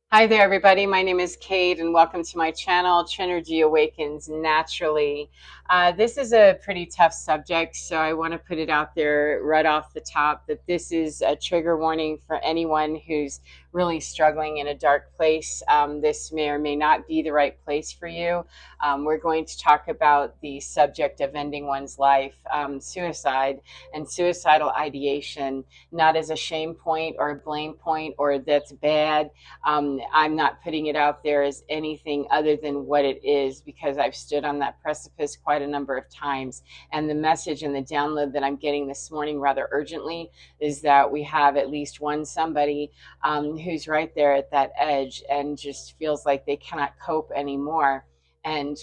Hi there, everybody. My name is Kate, and welcome to my channel, Trinergy Awakens Naturally. This is a pretty tough subject, so I want to put it out there right off the top that this is a trigger warning for anyone who's really struggling in a dark place. This may or may not be the right place for you. We're going to talk about the subject of ending one's life, suicide, and suicidal ideation, not as a shame point or a blame point or that's bad. I'm not putting it out there as anything other than what it is because I've stood on that precipice quite a number of times. And the message and the download that I'm getting this morning rather urgently is that we have at least one somebody who's right there at that edge and just feels like they cannot cope anymore. And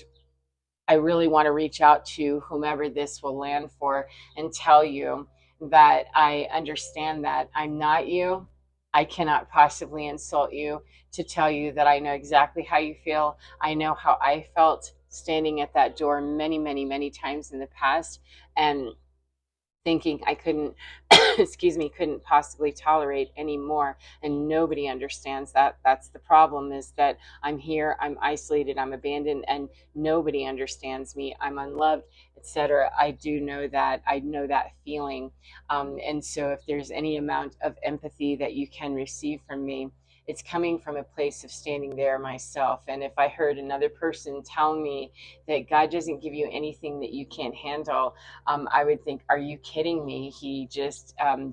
I really want to reach out to whomever this will land for and tell you that I understand that I'm not you. I cannot possibly insult you to tell you that I know exactly how you feel. I know how I felt standing at that door many, many, many times in the past and thinking I couldn't, excuse me, couldn't possibly tolerate anymore. And nobody understands that. That's the problem, is that I'm here, I'm isolated, I'm abandoned, and nobody understands me. I'm unloved, etc. I do know that. I know that feeling. And so if there's any amount of empathy that you can receive from me, it's coming from a place of standing there myself. And if I heard another person tell me that God doesn't give you anything that you can't handle, I would think, are you kidding me?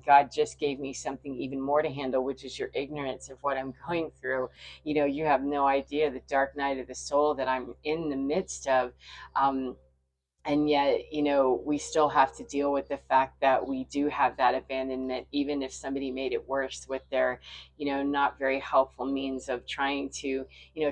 God just gave me something even more to handle, which is your ignorance of what I'm going through. You have no idea the dark night of the soul that I'm in the midst of. And yet, we still have to deal with the fact that we do have that abandonment, even if somebody made it worse with their, not very helpful means of trying to,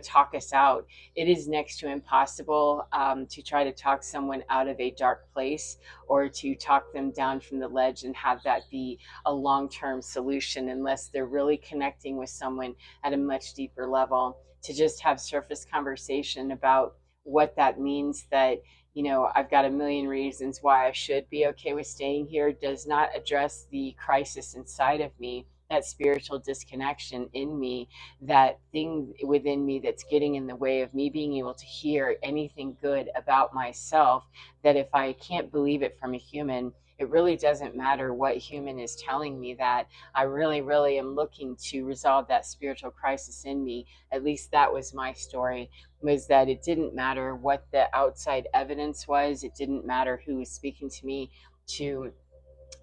talk us out. It is next to impossible to try to talk someone out of a dark place or to talk them down from the ledge and have that be a long-term solution, unless they're really connecting with someone at a much deeper level. To just have surface conversation about what that means, that I've got a million reasons why I should be okay with staying here, does not address the crisis inside of me, that spiritual disconnection in me, that thing within me that's getting in the way of me being able to hear anything good about myself. That if I can't believe it from a human, it really doesn't matter what human is telling me. That I really, really am looking to resolve that spiritual crisis in me. At least that was my story, was that it didn't matter what the outside evidence was. It didn't matter who was speaking to me to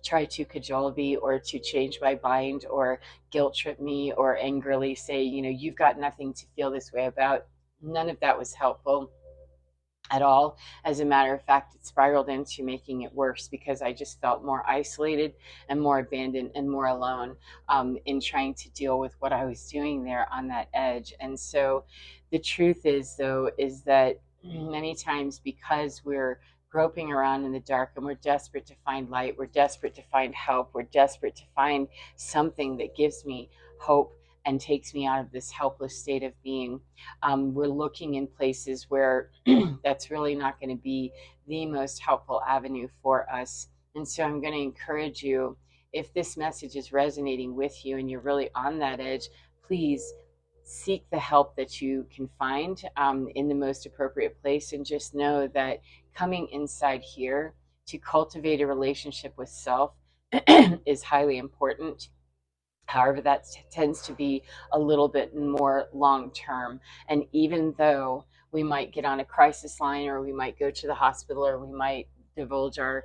try to cajole me or to change my mind or guilt trip me or angrily say, you've got nothing to feel this way about. None of that was helpful at all. As a matter of fact, it spiraled into making it worse because I just felt more isolated and more abandoned and more alone in trying to deal with what I was doing there on that edge. And so the truth is, though, is that many times, because we're groping around in the dark and we're desperate to find light, we're desperate to find help, we're desperate to find something that gives me hope and takes me out of this helpless state of being. We're looking in places where that's really not going to be the most helpful avenue for us. And so I'm going to encourage you, if this message is resonating with you and you're really on that edge, please seek the help that you can find in the most appropriate place. And just know that coming inside here to cultivate a relationship with self is highly important. However, that tends to be a little bit more long term. And even though we might get on a crisis line, or we might go to the hospital, or we might divulge our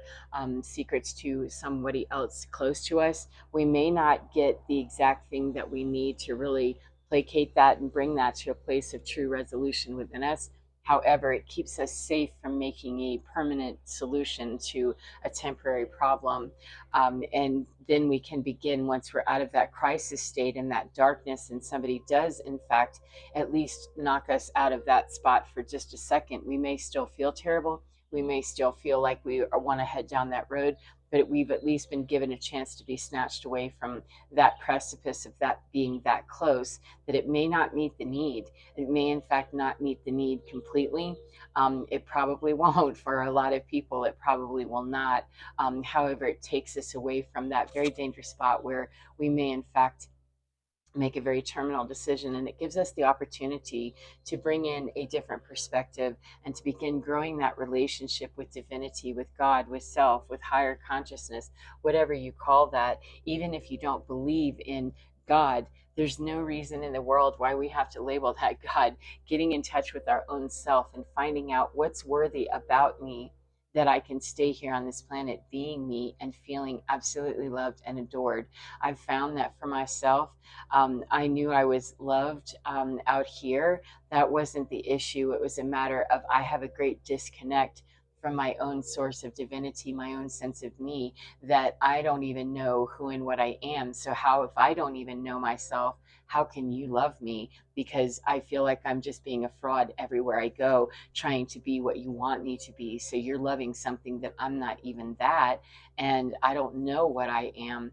secrets to somebody else close to us, we may not get the exact thing that we need to really placate that and bring that to a place of true resolution within us. However, it keeps us safe from making a permanent solution to a temporary problem. And then we can begin, once we're out of that crisis state and that darkness, and somebody does, in fact, at least knock us out of that spot for just a second. We may still feel terrible. We may still feel like we want to head down that road, but we've at least been given a chance to be snatched away from that precipice of that being that close, that it may not meet the need. It may, in fact, not meet the need completely. It probably won't for a lot of people. It probably will not. However, it takes us away from that very dangerous spot where we may, in fact, make a very terminal decision, and it gives us the opportunity to bring in a different perspective and to begin growing that relationship with divinity, with God, with self, with higher consciousness, whatever you call that. Even if you don't believe in God, there's no reason in the world why we have to label that God. Getting in touch with our own self and finding out what's worthy about me, that I can stay here on this planet being me and feeling absolutely loved and adored. I've found that for myself. I knew I was loved out here. That wasn't the issue. It was a matter of I have a great disconnect from my own source of divinity, my own sense of me, that I don't even know who and what I am. So, how, if I don't even know myself, how can you love me? Because I feel like I'm just being a fraud everywhere I go, trying to be what you want me to be. So, you're loving something that I'm not even that, and I don't know what I am.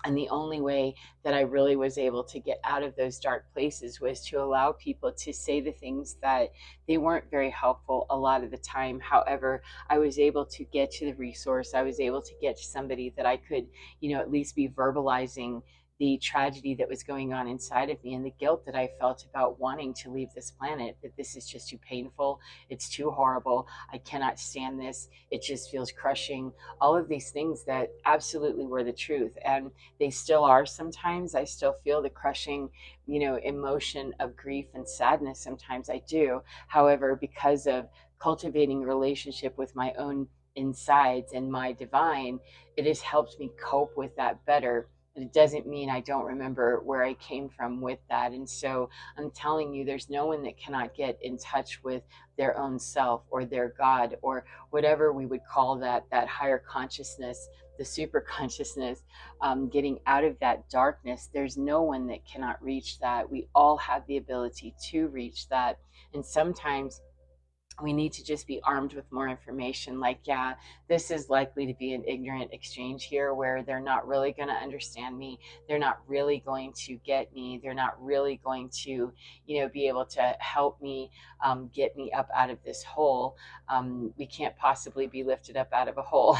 And the only way that I really was able to get out of those dark places was to allow people to say the things that they weren't very helpful a lot of the time. However, I was able to get to the resource. I was able to get to somebody that I could, at least be verbalizing the tragedy that was going on inside of me and the guilt that I felt about wanting to leave this planet, that this is just too painful. It's too horrible. I cannot stand this. It just feels crushing. All of these things that absolutely were the truth. And they still are sometimes. I still feel the crushing, emotion of grief and sadness. Sometimes I do. However, because of cultivating a relationship with my own insides and my divine, it has helped me cope with that better. But it doesn't mean I don't remember where I came from with that. And so I'm telling you, there's no one that cannot get in touch with their own self or their God or whatever we would call that higher consciousness, the super consciousness, getting out of that darkness. There's no one that cannot reach that. We all have the ability to reach that. And sometimes we need to just be armed with more information. Like, yeah, this is likely to be an ignorant exchange here where they're not really going to understand me. They're not really going to get me. They're not really going to, be able to help me, get me up out of this hole. We can't possibly be lifted up out of a hole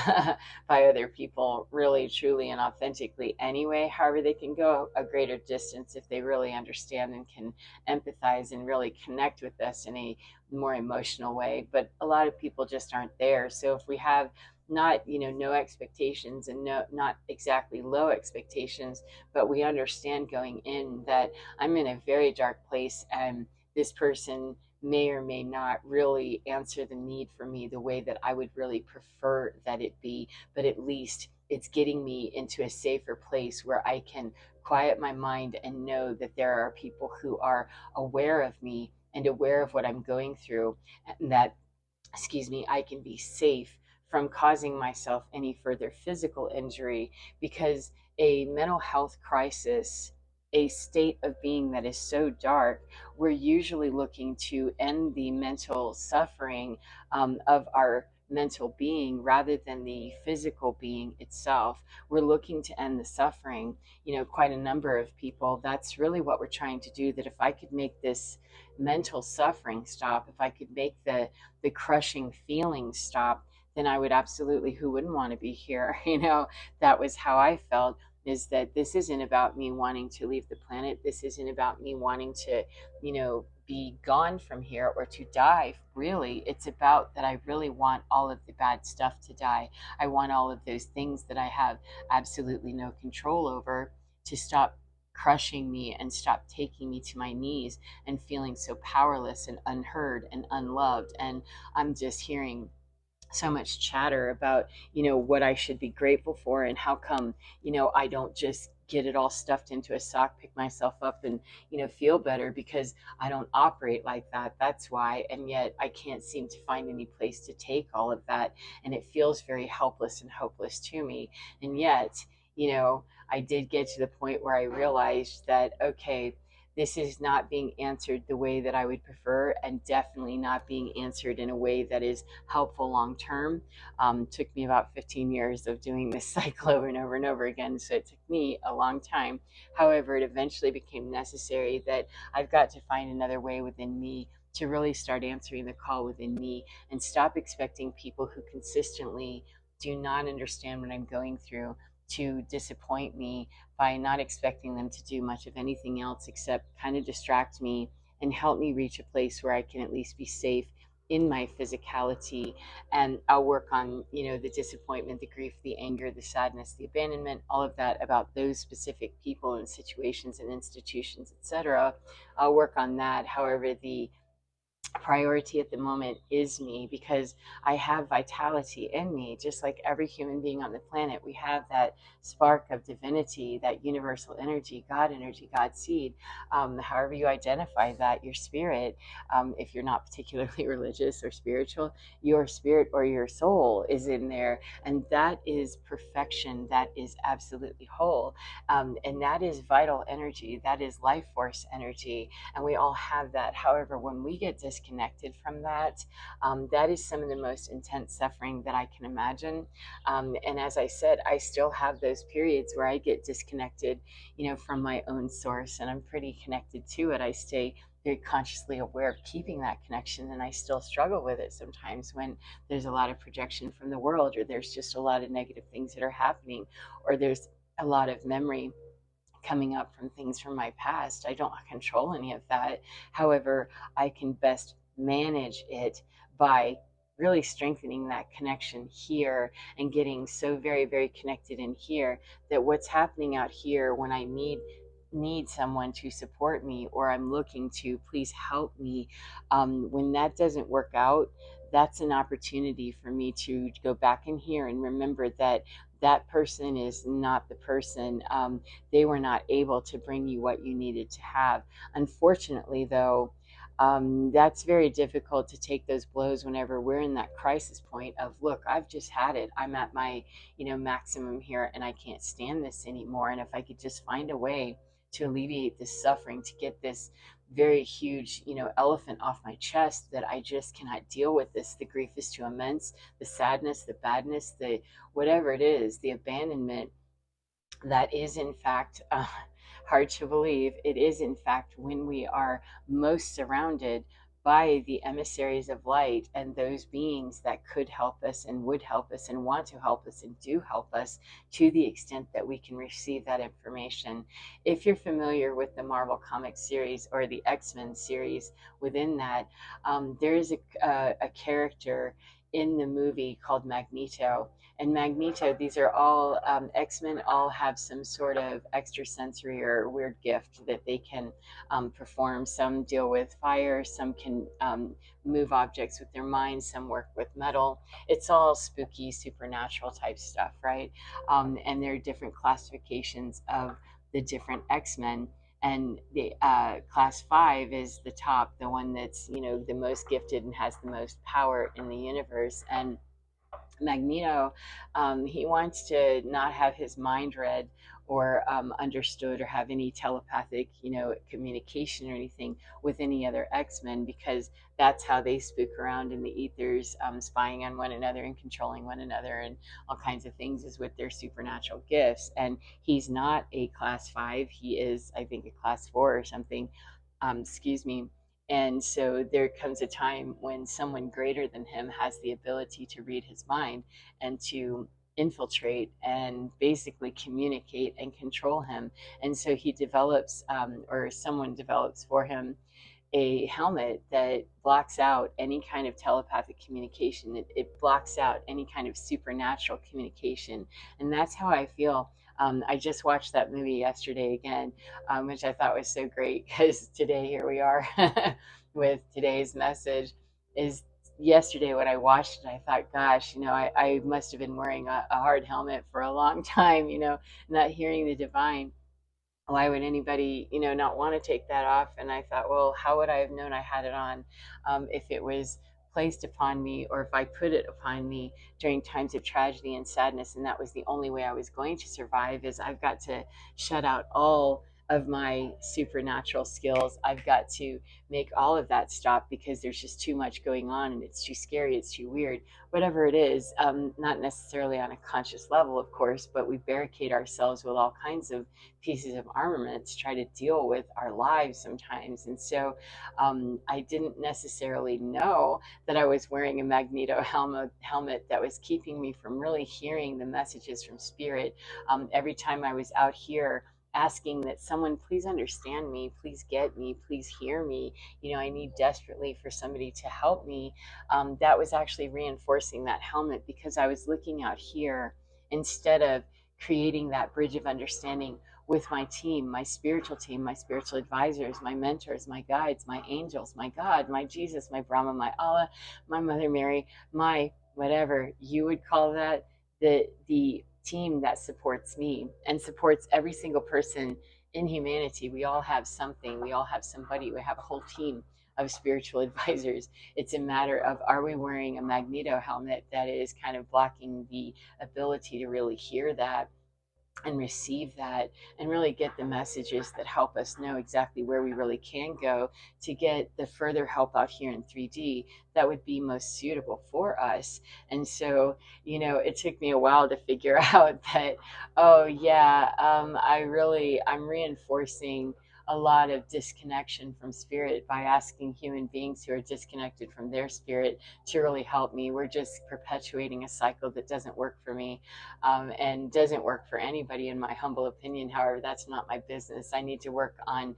by other people, really, truly, and authentically anyway. However, they can go a greater distance if they really understand and can empathize and really connect with us in a more emotional way. But a lot of people just aren't there. So if we have not, no expectations, and no, not exactly low expectations, but we understand going in that I'm in a very dark place, and this person may or may not really answer the need for me the way that I would really prefer that it be, but at least it's getting me into a safer place where I can quiet my mind and know that there are people who are aware of me and aware of what I'm going through, and that, excuse me, I can be safe from causing myself any further physical injury. Because a mental health crisis, a state of being that is so dark, we're usually looking to end the mental suffering, of our mental being rather than the physical being itself. We're looking to end the suffering. Quite a number of people, that's really what we're trying to do. That if I could make this mental suffering stop, if I could make the crushing feelings stop, then I would absolutely, who wouldn't want to be here? That was how I felt, is that this isn't about me wanting to leave the planet. This isn't about me wanting to, be gone from here or to die. Really, it's about that I really want all of the bad stuff to die. I want all of those things that I have absolutely no control over to stop crushing me and stop taking me to my knees and feeling so powerless and unheard and unloved. And I'm just hearing so much chatter about, what I should be grateful for, and how come, I don't just get it all stuffed into a sock, pick myself up, and, feel better, because I don't operate like that. That's why. And yet I can't seem to find any place to take all of that. And it feels very helpless and hopeless to me. And yet, I did get to the point where I realized that, okay, this is not being answered the way that I would prefer, and definitely not being answered in a way that is helpful long term. Took me about 15 years of doing this cycle over and over and over again, so it took me a long time. However, it eventually became necessary that I've got to find another way within me to really start answering the call within me, and stop expecting people who consistently do not understand what I'm going through to disappoint me by not expecting them to do much of anything else except kind of distract me and help me reach a place where I can at least be safe in my physicality. And I'll work on, the disappointment, the grief, the anger, the sadness, the abandonment, all of that about those specific people and situations and institutions, etc. I'll work on that. However, the priority at the moment is me, because I have vitality in me, just like every human being on the planet. We have that spark of divinity, that universal energy, God seed. However, you identify that, your spirit, if you're not particularly religious or spiritual, your spirit or your soul is in there. And that is perfection. That is absolutely whole. And that is vital energy. That is life force energy, and we all have that. However, when we get disconnected from that, that is some of the most intense suffering that I can imagine. And as I said, I still have those periods where I get disconnected, from my own source, and I'm pretty connected to it. I stay very consciously aware of keeping that connection, and I still struggle with it sometimes when there's a lot of projection from the world, or there's just a lot of negative things that are happening, or there's a lot of memory coming up from things from my past. I don't control any of that. However, I can best manage it by really strengthening that connection here and getting so very, very connected in here, that what's happening out here when I need someone to support me, or I'm looking to please help me, when that doesn't work out, that's an opportunity for me to go back in here and remember that that person is not the person. They were not able to bring you what you needed to have. Unfortunately, though, that's very difficult to take those blows whenever we're in that crisis point of, look, I've just had it. I'm at my, maximum here, and I can't stand this anymore. And if I could just find a way to alleviate this suffering, to get this very huge, elephant off my chest, that I just cannot deal with this. The grief is too immense, the sadness, the badness, the whatever it is, the abandonment, that is in fact hard to believe. It is in fact when we are most surrounded by the emissaries of light and those beings that could help us and would help us and want to help us and do help us, to the extent that we can receive that information. If you're familiar with the Marvel comic series or the X-Men series, within that, there is a character in the movie called Magneto. And Magneto, these are all X-Men, all have some sort of extrasensory or weird gift that they can perform. Some deal with fire, some can move objects with their minds, some work with metal. It's all spooky, supernatural type stuff, right? And there are different classifications of the different X-Men. And the class 5 is the top, the one that's, the most gifted and has the most power in the universe. And Magneto, he wants to not have his mind read or understood, or have any telepathic, communication or anything with any other X-Men, because that's how they spook around in the ethers, spying on one another and controlling one another and all kinds of things, is with their supernatural gifts. And he's not a class 5; he is, I think, a class 4 or something. Excuse me. And so there comes a time when someone greater than him has the ability to read his mind and to infiltrate and basically communicate and control him. And so he develops, or someone develops for him, a helmet that blocks out any kind of telepathic communication. It blocks out any kind of supernatural communication. And that's how I feel. I just watched that movie yesterday again, which I thought was so great, because today, here we are with today's message. Is yesterday when I watched it, I thought, gosh, I must have been wearing a hard helmet for a long time, not hearing the divine. Why would anybody, not want to take that off? And I thought, well, how would I have known I had it on, if it was placed upon me, or if I put it upon me during times of tragedy and sadness, and that was the only way I was going to survive? Is I've got to shut out all of my supernatural skills, I've got to make all of that stop because there's just too much going on and it's too scary, it's too weird, whatever it is. Not necessarily on a conscious level, of course, but we barricade ourselves with all kinds of pieces of armament to try to deal with our lives sometimes. And so I didn't necessarily know that I was wearing a magneto helmet that was keeping me from really hearing the messages from spirit. Every time I was out here asking that someone please understand me, please get me, please hear me, I need desperately for somebody to help me. That was actually reinforcing that helmet because I was looking out here instead of creating that bridge of understanding with my team, my spiritual advisors, my mentors, my guides, my angels, my God, my Jesus, my Brahma, my Allah, my Mother Mary, my whatever you would call that, the team that supports me and supports every single person in humanity. We all have something, we all have somebody, we have a whole team of spiritual advisors. It's a matter of, are we wearing a magneto helmet that is kind of blocking the ability to really hear that and receive that and really get the messages that help us know exactly where we really can go to get the further help out here in 3D that would be most suitable for us. And so, it took me a while to figure out that, oh yeah, I'm reinforcing a lot of disconnection from spirit by asking human beings who are disconnected from their spirit to really help me. We're just perpetuating a cycle that doesn't work for me, and doesn't work for anybody, in my humble opinion. However, that's not my business. I need to work on,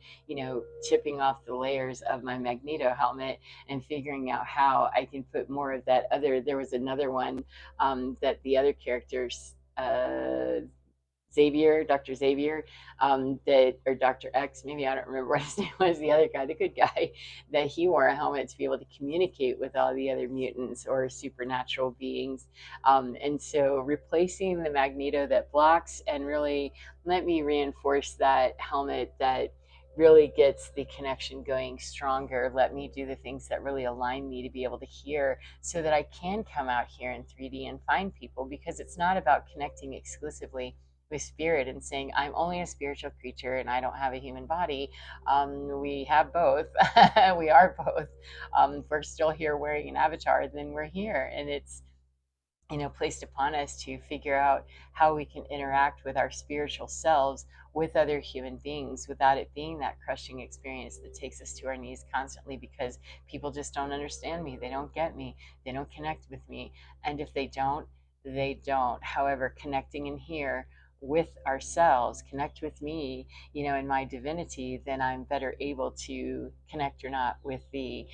chipping off the layers of my magneto helmet and figuring out how I can put more of that other. There was another one that the other characters. Xavier, Dr. Xavier, that or Dr. X, maybe I don't remember what his name was, the other guy, the good guy, that he wore a helmet to be able to communicate with all the other mutants or supernatural beings. And so replacing the magneto that blocks and really let me reinforce that helmet that really gets the connection going stronger. Let me do the things that really align me to be able to hear so that I can come out here in 3D and find people, because it's not about connecting exclusively with spirit and saying I'm only a spiritual creature and I don't have a human body. We have both. We are both. If we're still here wearing an avatar, then we're here, and it's placed upon us to figure out how we can interact with our spiritual selves with other human beings without it being that crushing experience that takes us to our knees constantly because people just don't understand me, they don't get me, they don't connect with me. And if they don't, they don't. However, connecting in here with ourselves, connect with me, in my divinity, then I'm better able to connect or not with the,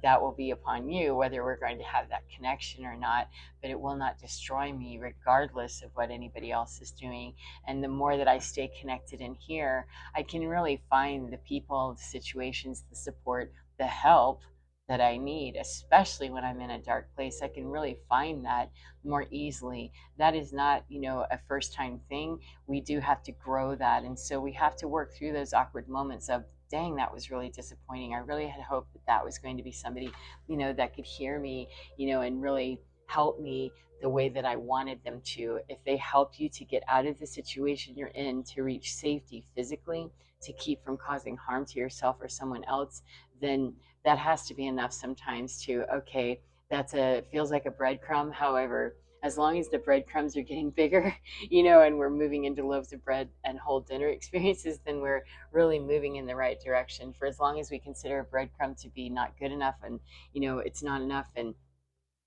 that will be upon you whether we're going to have that connection or not, but it will not destroy me regardless of what anybody else is doing. And the more that I stay connected in here, I can really find the people, the situations, the support, the help that I need, especially when I'm in a dark place. I can really find that more easily. That is not, a first time thing. We do have to grow that. And so we have to work through those awkward moments of, dang, that was really disappointing. I really had hoped that that was going to be somebody, that could hear me, and really help me the way that I wanted them to. If they help you to get out of the situation you're in, to reach safety physically, to keep from causing harm to yourself or someone else, then that has to be enough sometimes to, okay, feels like a breadcrumb. However, as long as the breadcrumbs are getting bigger, and we're moving into loaves of bread and whole dinner experiences, then we're really moving in the right direction. For as long as we consider a breadcrumb to be not good enough and, it's not enough and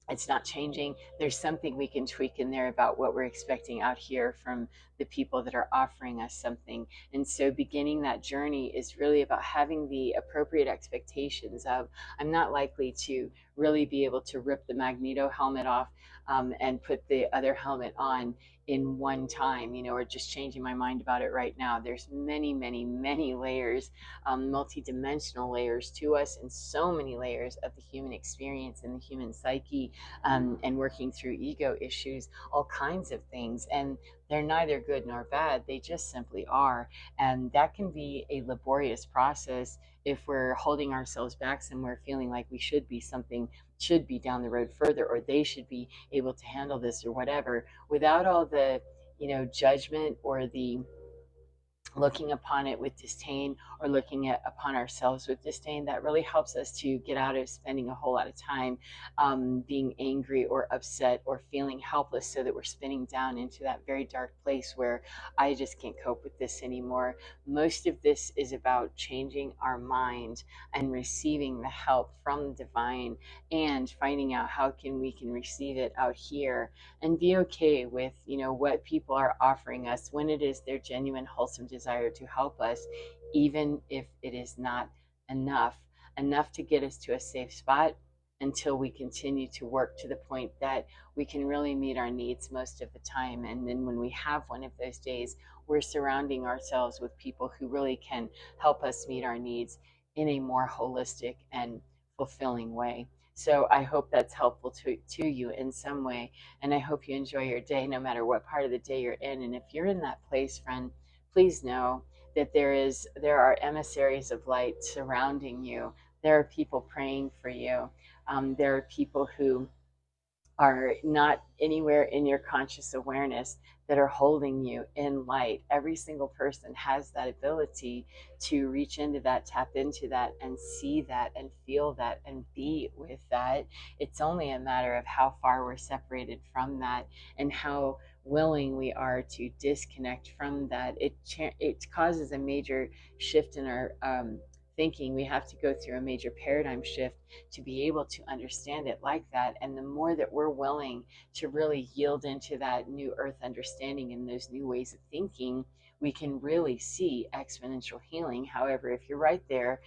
it's not changing, there's something we can tweak in there about what we're expecting out here from the people that are offering us something. And so beginning that journey is really about having the appropriate expectations of, I'm not likely to really be able to rip the magneto helmet off, and put the other helmet on in one time, or just changing my mind about it right now. There's many, many, many layers, multi-dimensional layers to us, and so many layers of the human experience and the human psyche, and working through ego issues, all kinds of things. And they're neither good nor bad, they just simply are. And that can be a laborious process if we're holding ourselves back somewhere, feeling like we should be something, should be down the road further, or they should be able to handle this or whatever, without all the, judgment or the looking upon it with disdain, or looking at upon ourselves with disdain, that really helps us to get out of spending a whole lot of time being angry or upset or feeling helpless, so that we're spinning down into that very dark place where I just can't cope with this anymore. Most of this is about changing our mind and receiving the help from the divine, and finding out how can receive it out here, and be okay with, what people are offering us when it is their genuine wholesome desire to help us, even if it is not enough to get us to a safe spot, until we continue to work to the point that we can really meet our needs most of the time. And then when we have one of those days, we're surrounding ourselves with people who really can help us meet our needs in a more holistic and fulfilling way. So I hope that's helpful to you in some way, and I hope you enjoy your day no matter what part of the day you're in. And if you're in that place, friend, please know that there are emissaries of light surrounding you. There are people praying for you. There are people who are not anywhere in your conscious awareness that are holding you in light. Every single person has that ability to reach into that, tap into that, and see that, and feel that, and be with that. It's only a matter of how far we're separated from that, and how willing we are to disconnect from that. It causes a major shift in our thinking. We have to go through a major paradigm shift to be able to understand it like that. And the more that we're willing to really yield into that new earth understanding and those new ways of thinking, we can really see exponential healing. However, if you're right there,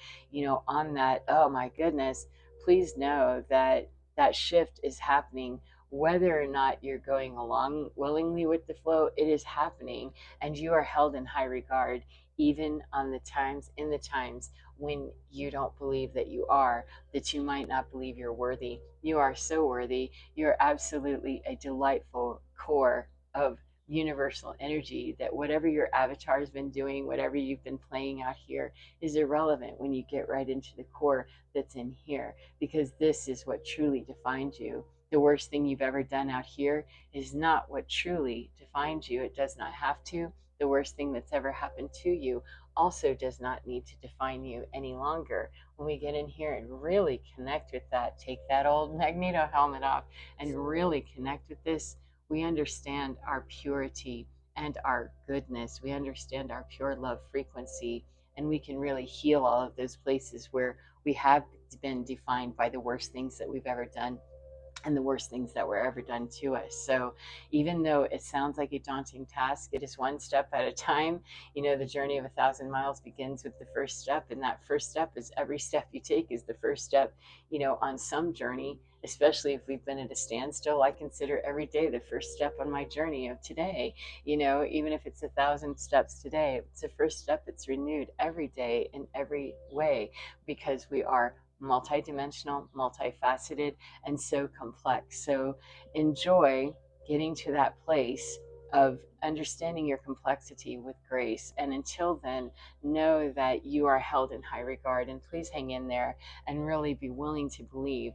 on that, oh my goodness, please know that that shift is happening. Whether or not you're going along willingly with the flow, it is happening, and you are held in high regard, even in the times when you don't believe that you are, that you might not believe you're worthy. You are so worthy. You're absolutely a delightful core of universal energy, that whatever your avatar has been doing, whatever you've been playing out here, is irrelevant when you get right into the core that's in here, because this is what truly defines you. The worst thing you've ever done out here is not what truly defines you. It does not have to. The worst thing that's ever happened to you also does not need to define you any longer. When we get in here and really connect with that, take that old Magneto helmet off and really connect with this, we understand our purity and our goodness. We understand our pure love frequency, and we can really heal all of those places where we have been defined by the worst things that we've ever done, and the worst things that were ever done to us. So even though it sounds like a daunting task, it is one step at a time. The journey of 1,000 miles begins with the first step, and that first step is every step you take is the first step, on some journey. Especially if we've been at a standstill, I consider every day the first step on my journey of today. Even if it's 1,000 steps today, it's the first step. It's renewed every day in every way, because we are multidimensional, multifaceted, and so complex. So enjoy getting to that place of understanding your complexity with grace. And until then, know that you are held in high regard. And please hang in there and really be willing to believe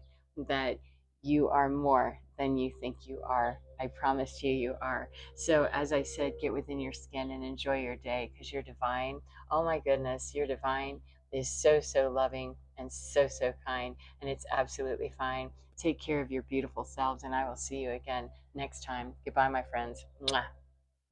that you are more than you think you are. I promise you are. So, as I said, get within your skin and enjoy your day, because you're divine. Oh my goodness, you're divine. Is so, so loving and so, so kind. And it's absolutely fine. Take care of your beautiful selves, and I will see you again next time. Goodbye, my friends. Mwah.